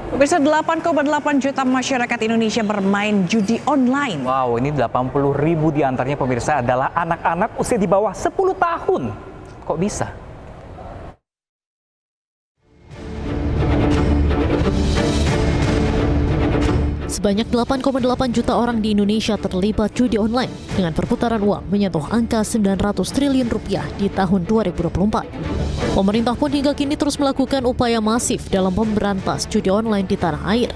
Pemirsa, 8,8 juta masyarakat Indonesia bermain judi online. Wow, ini 80.000 diantaranya pemirsa adalah anak-anak usia di bawah 10 tahun. Kok bisa? Sebanyak 8,8 juta orang di Indonesia terlibat judi online dengan perputaran uang menyentuh angka 900 triliun rupiah di tahun 2024. Pemerintah pun hingga kini terus melakukan upaya masif dalam memberantas judi online di tanah air.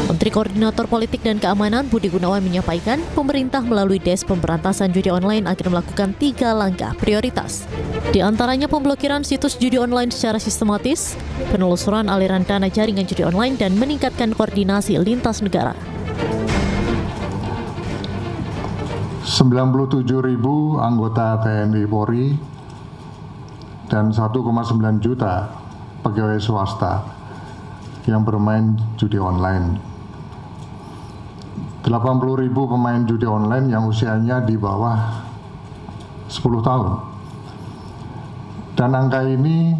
Menteri Koordinator Politik dan Keamanan Budi Gunawan menyampaikan pemerintah melalui Des Pemberantasan Judi Online akan melakukan 3 langkah prioritas. Di antaranya pemblokiran situs judi online secara sistematis, penelusuran aliran dana jaringan judi online, dan meningkatkan koordinasi lintas negara. 97.000 anggota TNI Polri dan 1,9 juta pegawai swasta yang bermain judi online. 80.000 pemain judi online yang usianya di bawah 10 tahun. Dan angka ini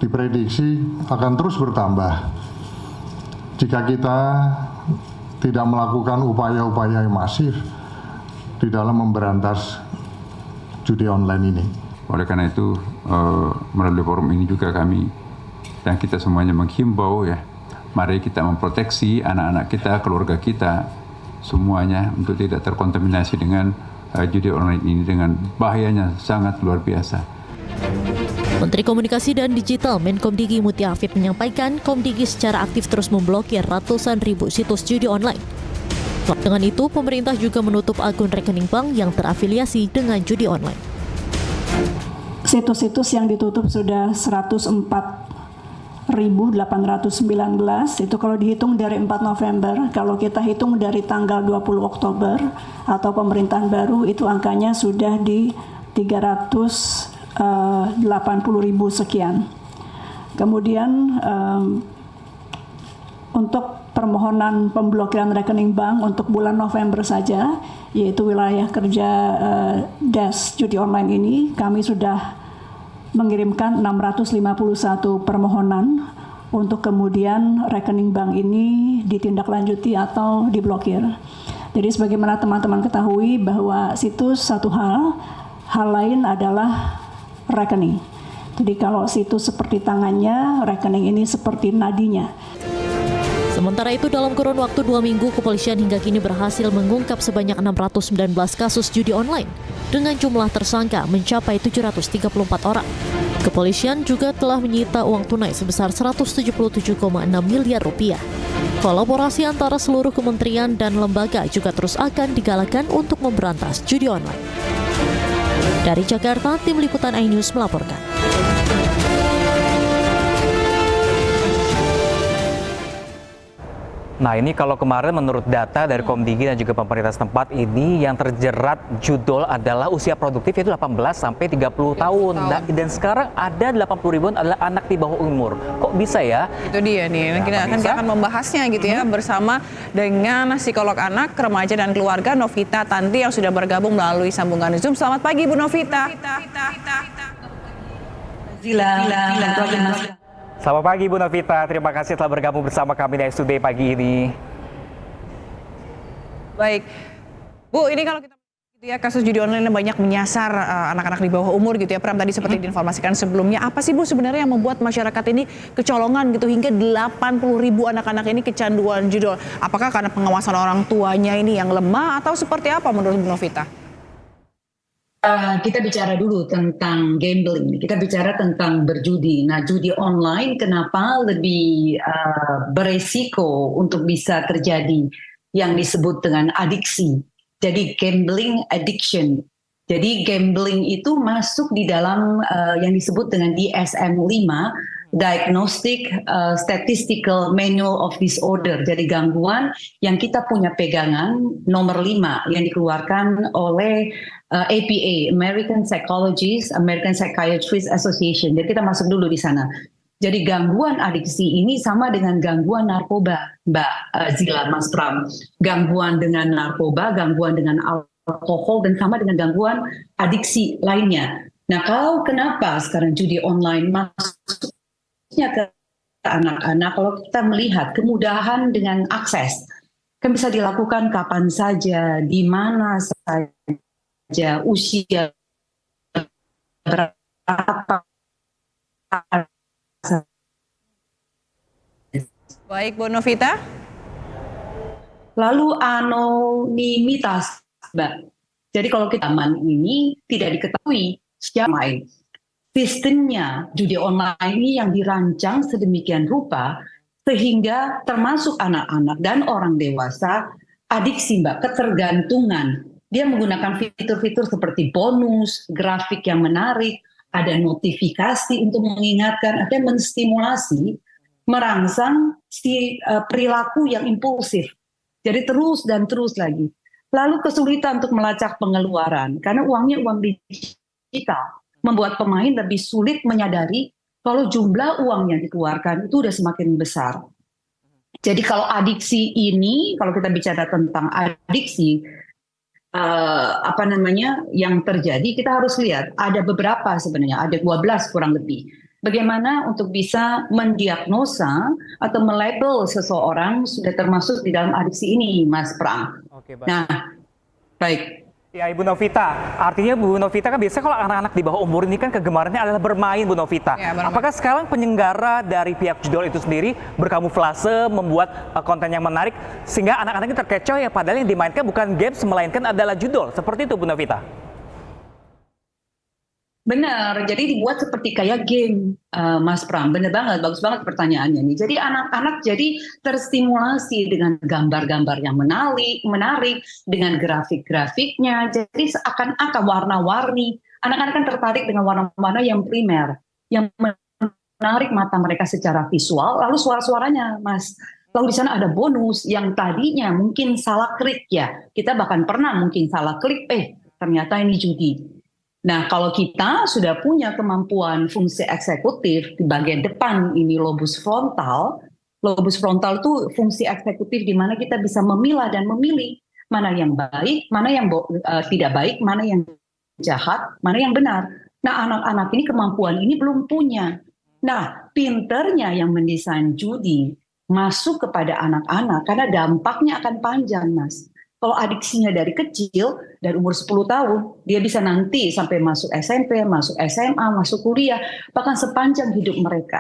diprediksi akan terus bertambah jika kita tidak melakukan upaya-upaya yang masif di dalam memberantas judi online ini. Oleh karena itu, melalui forum ini juga kami dan kita semuanya menghimbau ya, mari kita memproteksi anak-anak kita, keluarga kita, semuanya untuk tidak terkontaminasi dengan judi online ini dengan bahayanya sangat luar biasa. Menteri Komunikasi dan Digital Menkomdigi Mutia Afif menyampaikan Komdigi secara aktif terus memblokir ratusan ribu situs judi online. Dengan itu, pemerintah juga menutup akun rekening bank yang terafiliasi dengan judi online. Situs-situs yang ditutup sudah 104.819, itu kalau dihitung dari 4 November, kalau kita hitung dari tanggal 20 Oktober atau pemerintahan baru, itu angkanya sudah di 380.000 sekian. Kemudian untuk permohonan pemblokiran rekening bank untuk bulan November saja, yaitu wilayah kerja Des Judi Online ini, kami sudah mengirimkan 651 permohonan untuk kemudian rekening bank ini ditindaklanjuti atau diblokir. Jadi sebagaimana teman-teman ketahui bahwa situs satu hal lain adalah rekening. Jadi kalau situs seperti tangannya, rekening ini seperti nadinya. Sementara itu, dalam kurun waktu 2 minggu, kepolisian hingga kini berhasil mengungkap sebanyak 619 kasus judi online dengan jumlah tersangka mencapai 734 orang. Kepolisian juga telah menyita uang tunai sebesar 177,6 miliar rupiah. Kolaborasi antara seluruh kementerian dan lembaga juga terus akan digalakan untuk memberantas judi online. Dari Jakarta, tim liputan iNews melaporkan. Nah, ini kalau kemarin menurut data dari Komdigi dan juga pemerintah setempat ini yang terjerat judol adalah usia produktif itu 18 sampai 30 tahun. Dan sekarang ada 80 ribuan adalah anak di bawah umur. Kok bisa ya? Itu dia nih. Kita akan membahasnya gitu ya bersama dengan psikolog anak, remaja dan keluarga Novita Tanti yang sudah bergabung melalui sambungan Zoom. Selamat pagi Bu Novita. Selamat pagi Bu Novita, terima kasih telah bergabung bersama kami di Today pagi ini. Baik, Bu, ini kalau kita gitu ya, kasus judi online banyak menyasar anak-anak di bawah umur gitu ya, Pram, tadi seperti diinformasikan sebelumnya. Apa sih Bu sebenarnya yang membuat masyarakat ini kecolongan gitu hingga 80.000 anak-anak ini kecanduan judul? Apakah karena pengawasan orang tuanya ini yang lemah atau seperti apa menurut Bu Novita? Kita bicara dulu tentang gambling, kita bicara tentang berjudi. Nah, judi online kenapa lebih beresiko untuk bisa terjadi yang disebut dengan adiksi. Jadi gambling addiction. Jadi gambling itu masuk di dalam yang disebut dengan DSM-5, Diagnostic Statistical Manual of Disorder. Jadi gangguan yang kita punya pegangan nomor 5 yang dikeluarkan oleh APA, American Psychiatrists Association. Jadi kita masuk dulu di sana. Jadi gangguan adiksi ini sama dengan gangguan narkoba, Mbak Zila, Mas Pram. Gangguan dengan narkoba, gangguan dengan alkohol, dan sama dengan gangguan adiksi lainnya. Nah, kalau kenapa sekarang judi online masuknya ke anak-anak, kalau kita melihat kemudahan dengan akses, kan bisa dilakukan kapan saja, di mana saja, usia berapa. Baik, Bu Novita. Lalu anonimitas, Mbak. Jadi kalau kita aman ini tidak diketahui siapa main. Sistemnya judi online ini yang dirancang sedemikian rupa sehingga termasuk anak-anak dan orang dewasa adiksi, Mbak, ketergantungan. Dia menggunakan fitur-fitur seperti bonus, grafik yang menarik, ada notifikasi untuk mengingatkan, ada menstimulasi, merangsang perilaku yang impulsif. Jadi terus dan terus lagi. Lalu kesulitan untuk melacak pengeluaran, karena uangnya uang digital, membuat pemain lebih sulit menyadari kalau jumlah uang yang dikeluarkan itu udah semakin besar. Jadi kalau adiksi ini, kalau kita bicara tentang adiksi, yang terjadi, kita harus lihat ada beberapa sebenarnya, ada 12 kurang lebih. Bagaimana untuk bisa mendiagnosa atau melabel seseorang sudah termasuk di dalam adiksi ini, Mas Pram. Oke, baik. Nah, baik. Ya, Ibu Novita, artinya Bu Novita kan biasanya kalau anak-anak di bawah umur ini kan kegemarannya adalah bermain, Bu Novita. Ya, bermain. Apakah sekarang penyelenggara dari pihak judol itu sendiri berkamuflase membuat konten yang menarik sehingga anak-anak ini terkecoh ya, padahal yang dimainkan bukan games melainkan adalah judol. Seperti itu, Bu Novita. Benar, jadi dibuat seperti kayak game, Mas Pram. Benar banget, bagus banget pertanyaannya nih. Jadi anak-anak jadi terstimulasi dengan gambar-gambar yang menarik, dengan grafik-grafiknya. Jadi seakan-akan warna-warni. Anak-anak kan tertarik dengan warna-warna yang primer, yang menarik mata mereka secara visual. Lalu suara-suaranya, Mas. Lalu di sana ada bonus yang tadinya mungkin salah klik ya. Kita bahkan pernah mungkin salah klik, ternyata ini judi. Nah, kalau kita sudah punya kemampuan fungsi eksekutif di bagian depan ini lobus frontal itu fungsi eksekutif di mana kita bisa memilah dan memilih mana yang baik, mana yang tidak baik, mana yang jahat, mana yang benar. Nah, anak-anak ini kemampuan ini belum punya. Nah, pinternya yang mendesain judi masuk kepada anak-anak karena dampaknya akan panjang, Mas. Kalau adiksinya dari kecil, dari umur 10 tahun, dia bisa nanti sampai masuk SMP, masuk SMA, masuk kuliah, bahkan sepanjang hidup mereka.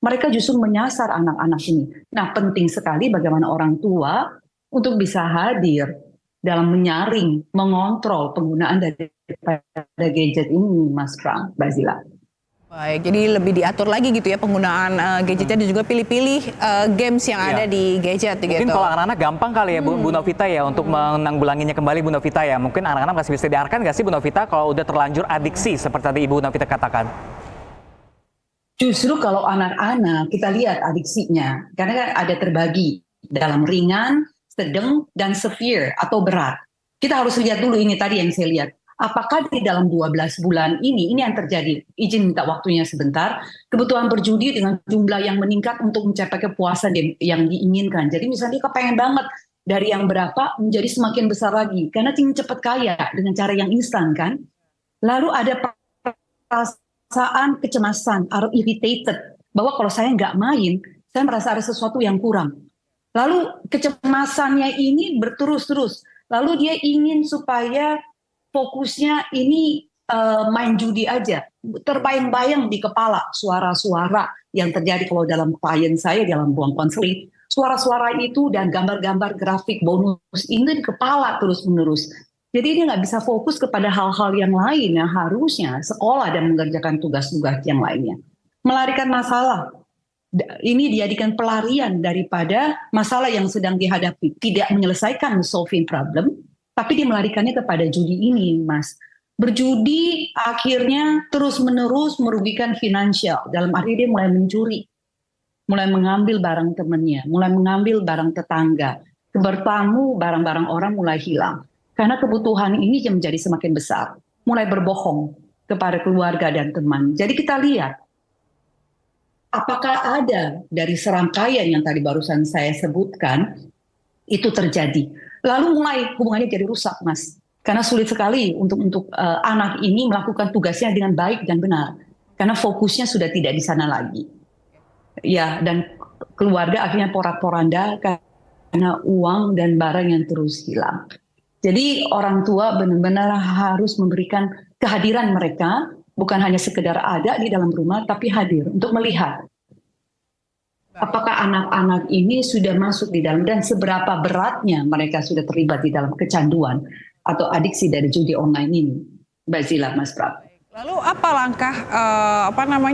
Mereka justru menyasar anak-anak ini. Nah, penting sekali bagaimana orang tua untuk bisa hadir dalam menyaring, mengontrol penggunaan daripada gadget ini, Mas Pram, Mbak Zila. Baik, jadi lebih diatur lagi gitu ya penggunaan gadgetnya dan juga pilih-pilih games yang ada di gadget gitu. Mungkin kalau anak-anak gampang kali ya Bu Novita ya untuk menanggulanginya kembali Bu Novita ya. Mungkin anak-anak masih bisa diarahkan nggak sih Bu Novita kalau udah terlanjur adiksi seperti tadi Ibu Novita katakan? Justru kalau anak-anak kita lihat adiksinya, karena kan ada terbagi dalam ringan, sedang, dan severe atau berat. Kita harus lihat dulu ini tadi yang saya lihat. Apakah di dalam 12 bulan ini yang terjadi, izin minta waktunya sebentar, kebutuhan berjudi dengan jumlah yang meningkat untuk mencapai kepuasan yang diinginkan. Jadi misalnya dia kepengen banget dari yang berapa menjadi semakin besar lagi, karena ingin cepat kaya dengan cara yang instan kan. Lalu ada perasaan kecemasan atau irritated, bahwa kalau saya nggak main, saya merasa ada sesuatu yang kurang. Lalu kecemasannya ini berterus-terus, lalu dia ingin supaya fokusnya ini main judi aja. Terbayang-bayang di kepala suara-suara yang terjadi kalau dalam klien saya dalam ruang konseling. Suara-suara itu dan gambar-gambar grafik bonus ini di kepala terus-menerus. Jadi dia nggak bisa fokus kepada hal-hal yang lain yang harusnya sekolah dan mengerjakan tugas-tugas yang lainnya. Melarikan masalah. Ini dijadikan pelarian daripada masalah yang sedang dihadapi. Tidak menyelesaikan solving problem, tapi dia melarikannya kepada judi ini, Mas. Berjudi akhirnya terus-menerus merugikan finansial. Dalam arti dia mulai mencuri, mulai mengambil barang temannya, mulai mengambil barang tetangga. Bertamu barang-barang orang mulai hilang. Karena kebutuhan ini menjadi semakin besar. Mulai berbohong kepada keluarga dan teman. Jadi kita lihat, apakah ada dari serangkaian yang tadi barusan saya sebutkan, itu terjadi. Lalu mulai hubungannya jadi rusak, Mas. Karena sulit sekali untuk anak ini melakukan tugasnya dengan baik dan benar. Karena fokusnya sudah tidak di sana lagi. Ya, dan keluarga akhirnya porak-poranda karena uang dan barang yang terus hilang. Jadi orang tua benar-benar harus memberikan kehadiran mereka, bukan hanya sekedar ada di dalam rumah, tapi hadir untuk melihat apakah anak-anak ini sudah masuk di dalam dan seberapa beratnya mereka sudah terlibat di dalam kecanduan atau adiksi dari judi online ini. Mbak Zila, Mas Prab. Lalu apa langkah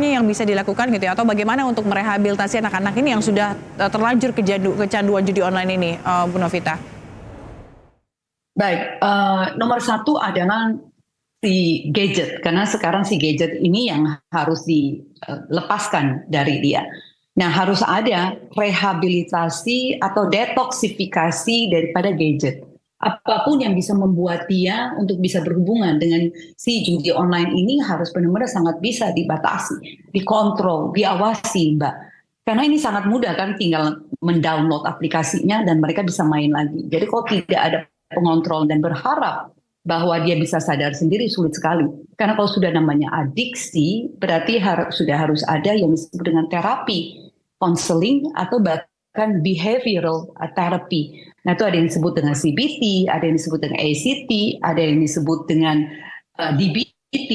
yang bisa dilakukan gitu ya, atau bagaimana untuk merehabilitasi anak-anak ini yang sudah terlanjur kecanduan judi online ini, Bu Novita? Baik, nomor satu adalah si gadget, karena sekarang si gadget ini yang harus dilepaskan dari dia. Nah, harus ada rehabilitasi atau detoksifikasi daripada gadget. Apapun yang bisa membuat dia untuk bisa berhubungan dengan si judi online ini harus benar-benar sangat bisa dibatasi, dikontrol, diawasi, Mbak. Karena ini sangat mudah kan, tinggal mendownload aplikasinya dan mereka bisa main lagi. Jadi kalau tidak ada pengontrol dan berharap bahwa dia bisa sadar sendiri, sulit sekali. Karena kalau sudah namanya adiksi, berarti sudah harus ada yang disebut dengan terapi, counseling, atau bahkan behavioral therapy. Nah, itu ada yang disebut dengan CBT, ada yang disebut dengan ACT, ada yang disebut dengan DBT.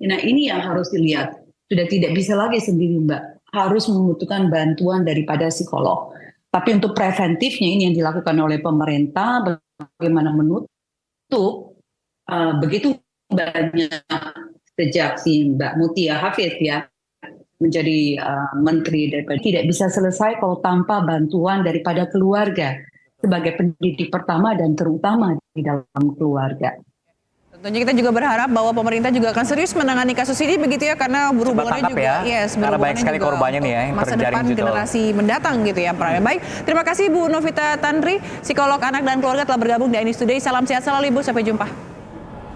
Nah, ini yang harus dilihat. Sudah tidak bisa lagi sendiri, Mbak. Harus membutuhkan bantuan daripada psikolog. Tapi untuk preventifnya ini yang dilakukan oleh pemerintah, bagaimana menutup begitu banyak sejak si Mbak Mutia Hafid ya menjadi menteri, daripada tidak bisa selesai kalau tanpa bantuan daripada keluarga sebagai pendidik pertama dan terutama di dalam keluarga. Tentunya kita juga berharap bahwa pemerintah juga akan serius menangani kasus ini begitu ya, karena berhubungannya juga karena banyak sekali korbannya nih ya yang masa terjaring depan generasi mendatang gitu ya. Baik, terima kasih Bu Novita Tandri, psikolog anak dan keluarga telah bergabung di iNews Today. Salam sehat selalu Ibu, sampai jumpa.